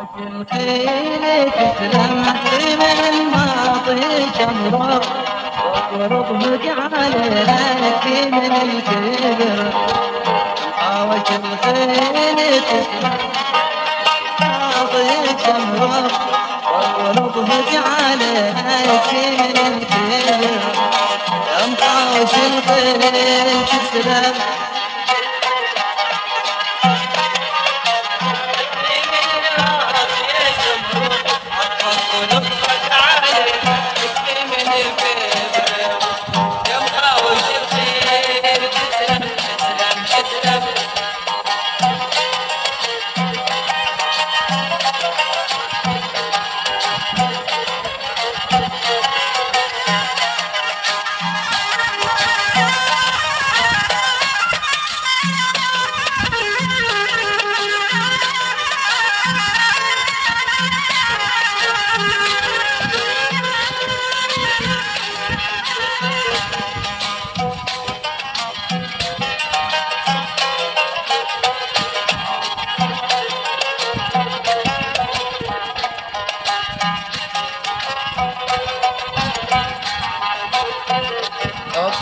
الخيل تسلم من الماضي شمرة وربك عليك من الكبر حاوش الخيل تسلم الماضي شمرة وربك عليك من الكبر يا محاوش الخيل تسلم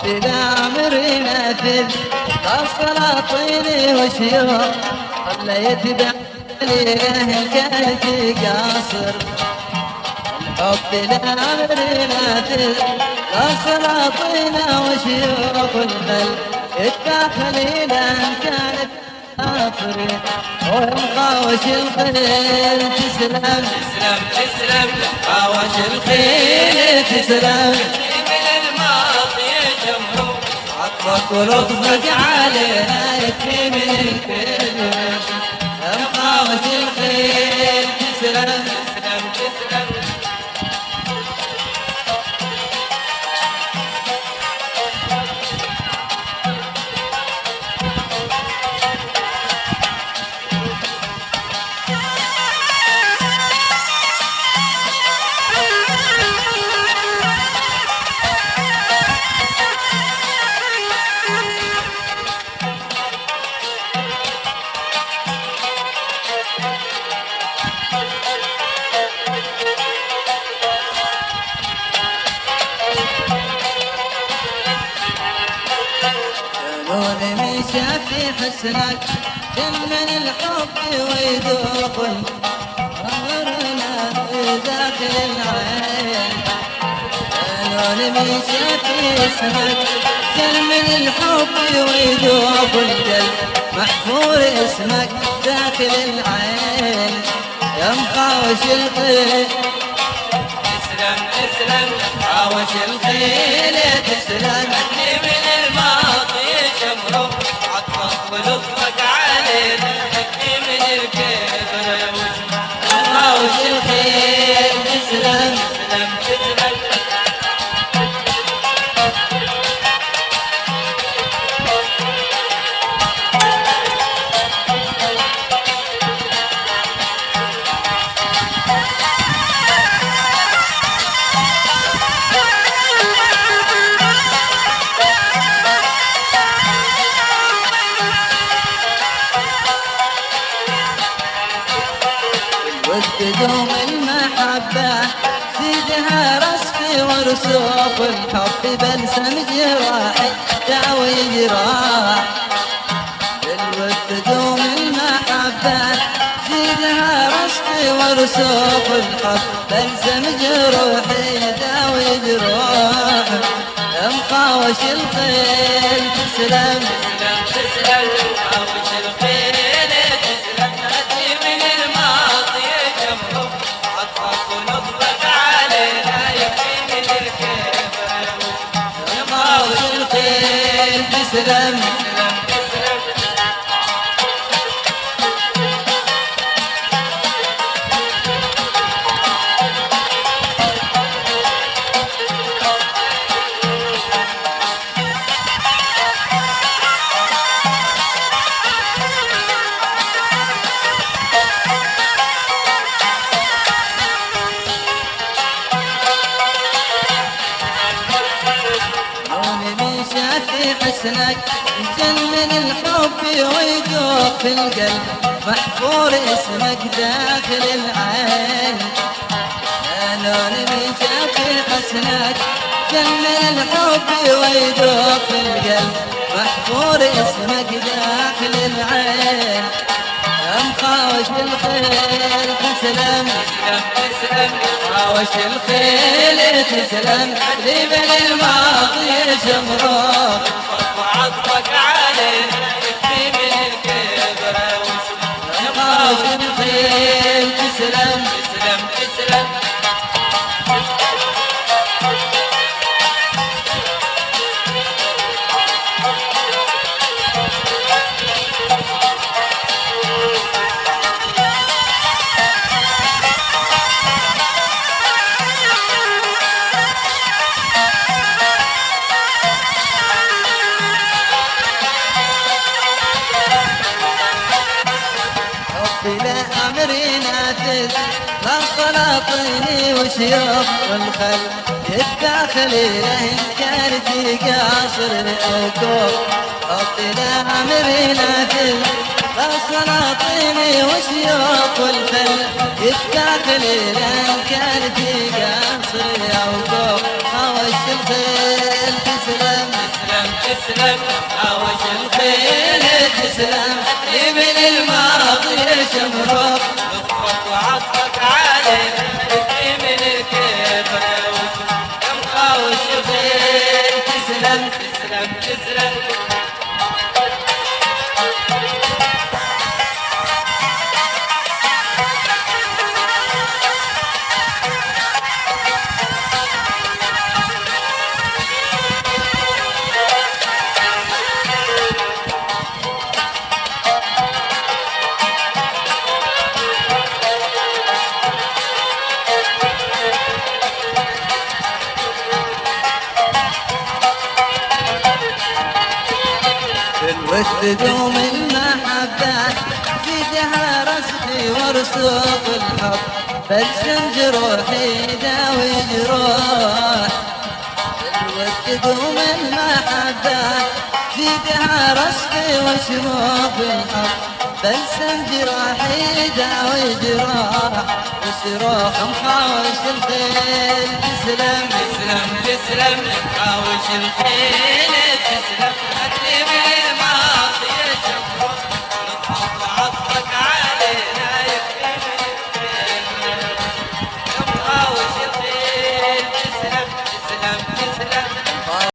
بالامر نافذ السلاطين وشيوخ خليت بعليه كانت قاصر حب الامر نافذ السلاطين وشيوخ الخل الداخلين كانت قاصر ومخاوش الخيل تسلم تسلم تسلم خاوش الخيل تسلم عطفك ولطفك علينا يكفي من الكبر مخاوش الخيل تسلم تسلم تسلم شافي حسنك كل من الحب ويذوق أمرنا داخل العين لون من شافي اسمك كل من الحب ويذوق القلب محفور اسمك داخل العين يا مخاوش الخيل تسلم تسلم مخاوش الخيل تسلم من الماضي شمره ولطفك علينا يكفي من الكبر مخاوش الخيل تسلم تسلم تسلم تدوم المحبة زيدها رسمي ورسوخ الحب بلسم جراحي داوي جراح الود تدوم المحبة زيدها رسمي ورسوخ الحب بلسم جروحي داوي جراح يا مخاوش الخيل تسلم تسلم تسلم مخاوش الخيل تسلم حسنك يجنن الحب ويدوق في القلب، محفور اسمك داخل العين. لون بيجا في حسنك جنن الحب ويدوق في القلب، محفور اسمك داخل العين. يا مخاوش الخيل تسلم تسلم، مخاوش الخيل تسلم، لبن الماضي شمروخ وعطفك عليه يكفي من الكبر. يا مخاوش الخيل تسلم تسلم تسلم. بلا أمري نافذ لا سلاطيني وشيوخ والخل الداخلي له كان في قاصر أو كوخ. بلا أمري نافذ لا سلاطيني وشيوخ والخل الداخلي له كان في قاصر أو كوخ. هوش الخيل تسلم تسلم تسلم. هوش الخيل تسلم، ابن الماضي شمروخ لطفك وعطفك عليه يكفي من الكبر. يا مخاوش الخيل تسلم تسلم تسلم. بالود دوم المحبة زيدها رسخي ورسوق الحب، بلسم جروحي داوي جروح. بالود دوم المحبة زيدها رسخي وشروق الحب، بلسم جروحي داوي جروح. وصراخ مخاوش الخيل تسلم تسلم تسلم. مخاوش الخيل تسلم.